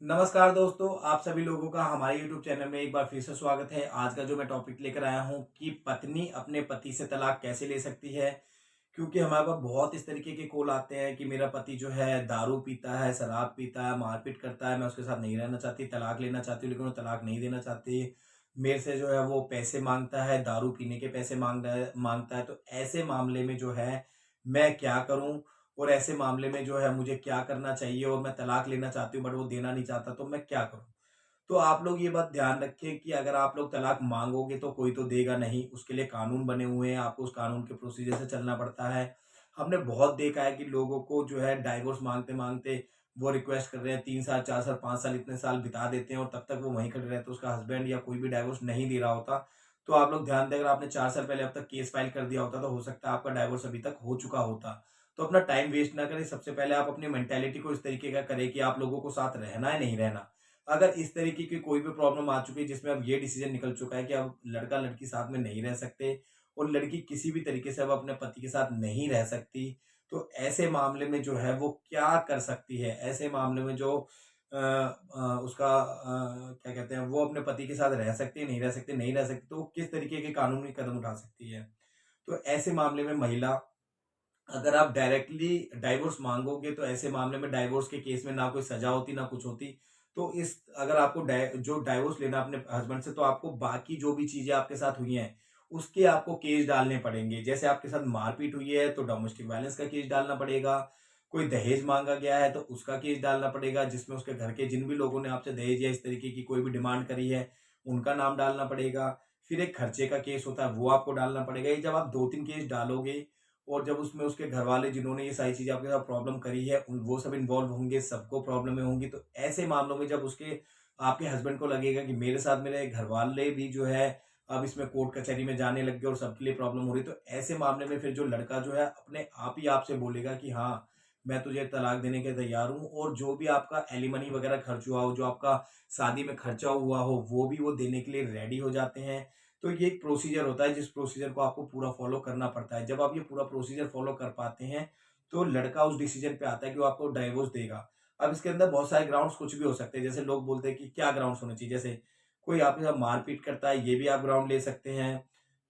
नमस्कार दोस्तों, आप सभी लोगों का हमारे YouTube चैनल में एक बार फिर से स्वागत है। आज का जो मैं टॉपिक लेकर आया हूँ कि पत्नी अपने पति से तलाक कैसे ले सकती है। क्योंकि हमारे पास बहुत इस तरीके के कॉल आते हैं कि मेरा पति जो है दारू पीता है, शराब पीता है, मारपीट करता है, मैं उसके साथ नहीं रहना चाहती, तलाक लेना चाहती हूँ लेकिन वो तलाक नहीं देना चाहती। मेरे से जो है वो पैसे माँगता है, दारू पीने के पैसे माँगता है। तो ऐसे मामले में जो है मैं क्या करूँ? और ऐसे मामले में जो है मुझे क्या करना चाहिए, और मैं तलाक लेना चाहती हूँ बट वो देना नहीं चाहता, तो मैं क्या करूँ? तो आप लोग ये बात ध्यान रखें कि अगर आप लोग तलाक माँगोगे तो कोई तो देगा नहीं, उसके लिए कानून बने हुए हैं, आपको उस कानून के प्रोसीजर से चलना पड़ता है। हमने बहुत देखा है कि लोगों को जो है डाइवोर्स माँगते-माँगते वो रिक्वेस्ट कर रहे हैं, 3 साल, 4 साल, 5 साल इतने साल बिता देते हैं और तब तक वो वहीं खड़े रहते हैं, उसका हस्बैंड या कोई भी डाइवोर्स नहीं दे रहा होता। तो आप लोग ध्यान दें, अगर आपने 4 साल पहले अब तक केस फाइल कर दिया होता तो हो सकता है आपका डाइवोर्स अभी तक हो चुका होता। तो अपना टाइम वेस्ट ना करें, सबसे पहले आप अपनी मेंटालिटी को इस तरीके का करें कि आप लोगों को साथ रहना है, नहीं रहना। अगर इस तरीके की कोई भी प्रॉब्लम आ चुकी है जिसमें अब ये डिसीजन निकल चुका है कि अब लड़का-लड़की साथ में नहीं रह सकते और लड़की किसी भी तरीके से अब अपने पति के साथ नहीं रह सकती, तो ऐसे मामले में जो है वो क्या कर सकती है? ऐसे मामले में जो उसका क्या कहते हैं, वो अपने पति के साथ रह सकती है, नहीं रह सकती, नहीं रह सकती, तो वो किस तरीके के कानूनी कदम उठा सकती है? तो ऐसे मामले में महिला, अगर आप डायरेक्टली डाइवोर्स माँगोगे तो ऐसे मामले में डाइवोर्स के केस में ना कोई सज़ा होती, ना कुछ होती। तो इस अगर आपको डाइवोर्स लेना है अपने हस्बैंड से, तो आपको बाकी जो भी चीज़ें आपके साथ हुई हैं, उसके आपको केस डालने पड़ेंगे। जैसे आपके साथ मारपीट हुई है तो डोमेस्टिक वायलेंस का केस डालना पड़ेगा, कोई दहेज माँगा गया है तो उसका केस डालना पड़ेगा, जिसमें उसके घर के जिन भी लोगों ने आपसे दहेज या इस तरीके की कोई भी डिमांड करी है, उनका नाम डालना पड़ेगा। फिर एक खर्चे का केस होता है, वो आपको डालना पड़ेगा। ये जब आप 2-3 केस डालोगे और जब उसमें उसके घरवाले जिन्होंने ये सारी चीज़ें आपके साथ प्रॉब्लम करी है, उन वो सब इन्वॉल्व होंगे, सबको प्रॉब्लमें होंगी। तो ऐसे मामलों में जब उसके आपके हस्बैंड को लगेगा कि मेरे साथ मेरे घरवाले भी जो है अब इसमें कोर्ट कचहरी में जाने लग गए और सबके लिए प्रॉब्लम हो रही है, तो ऐसे मामले में फिर जो लड़का जो है अपने आप ही आपसे बोलेगा कि हाँ, मैं तुझे तलाक देने के तैयार हूँ, और जो भी आपका एलिमनी वगैरह खर्च हुआ हो, जो आपका शादी में खर्चा हुआ हो, वो भी वो देने के लिए रेडी हो जाते हैं। तो ये एक प्रोसीजर होता है जिस प्रोसीजर को आपको पूरा फॉलो करना पड़ता है। जब आप ये पूरा प्रोसीजर फॉलो कर पाते हैं, तो लड़का उस डिसीजन पे आता है कि वो आपको डाइवोर्स देगा। अब इसके अंदर बहुत सारे ग्राउंड्स कुछ भी हो सकते हैं, जैसे लोग बोलते हैं कि क्या ग्राउंड्स होने चाहिए, जैसे कोई आपके साथ मारपीट करता है, ये भी आप ग्राउंड ले सकते हैं।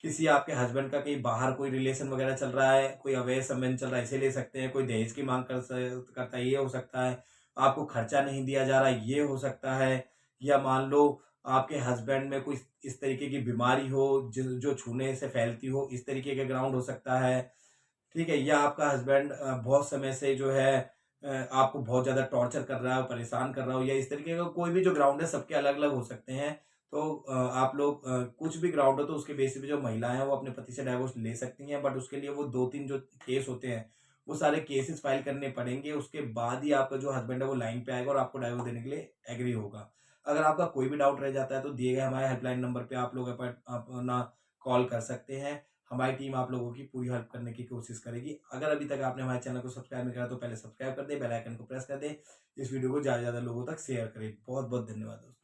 किसी आपके हस्बैंड का कहीं बाहर कोई रिलेशन वगैरह चल रहा है, कोई अवैध संबंध चल रहा है, इसे ले सकते हैं। कोई दहेज की माँग करता है, ये हो सकता है। आपको खर्चा नहीं दिया जा रहा है, ये हो सकता है। या मान लो आपके हस्बैंड में कोई इस तरीके की बीमारी हो जो छूने से फैलती हो, इस तरीके का ग्राउंड हो सकता है, ठीक है? या आपका हस्बैंड बहुत समय से जो है आपको बहुत ज़्यादा टॉर्चर कर रहा है, परेशान कर रहा हो, या इस तरीके का कोई भी जो ग्राउंड है, सबके अलग-अलग हो सकते हैं। तो आप लोग कुछ भी ग्राउंड हो तो उसके बेसिस पे जो महिलाएँ हैं वो अपने पति से डाइवोर्स ले सकती हैं, बट उसके लिए वो 2-3 जो केस होते हैं, वो सारे केसेस फाइल करने पड़ेंगे। उसके बाद ही आपका जो हस्बैंड है वो लाइन पे आएगा और आपको डाइवोर्स देने के लिए एग्री होगा। अगर आपका कोई भी डाउट रह जाता है तो दिए गए हमारे हेल्पलाइन नंबर पे आप लोग अपना कॉल कर सकते हैं। हमारी टीम आप लोगों की पूरी हेल्प करने की कोशिश करेगी। अगर अभी तक आपने हमारे चैनल को सब्सक्राइब नहीं करा तो पहले सब्सक्राइब कर दें, बेल आइकन को प्रेस कर दें। इस वीडियो को ज़्यादा से ज़्यादा लोगों तक शेयर करें। बहुत-बहुत धन्यवाद दोस्तों।